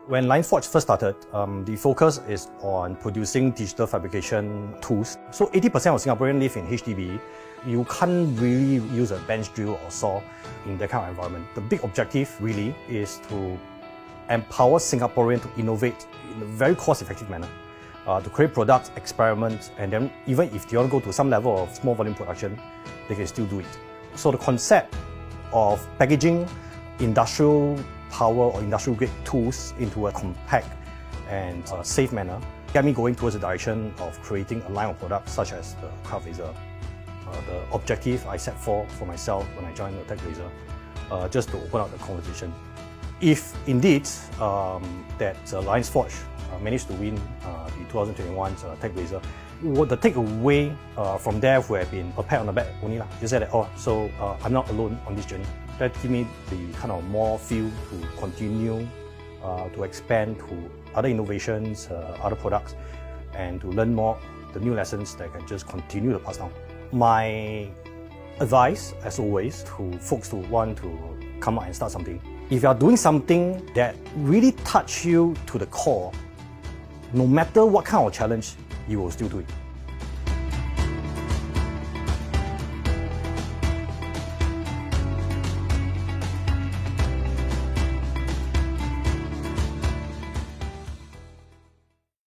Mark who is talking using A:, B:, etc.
A: When LionsForge first started, the focus is on producing digital fabrication tools. So 80% of Singaporeans live in HDB. You can't really use a bench drill or saw in that kind of environment. The big objective really is to empower Singaporeans to innovate in a very cost-effective manner, to create products, experiments, and then even if they want to go to some level of small volume production, they can still do it. So the concept of packaging industrial power or industrial grade tools into a compact and safe manner get me going towards the direction of creating a line of products such as the Techblazer. The objective I set for myself when I joined the Techblazer, just to open up the conversation. If indeed that LionsForge managed to win the 2021 Techblazer, the takeaway from there would have been a pat on the back only. You said that, so I'm not alone on this journey. That give me the kind of more feel to continue to expand to other innovations, other products, and to learn more the new lessons that I can just continue to pass down. My advice, as always, to folks who want to come out and start something, if you are doing something that really touch you to the core, no matter what kind of challenge, you will still do it.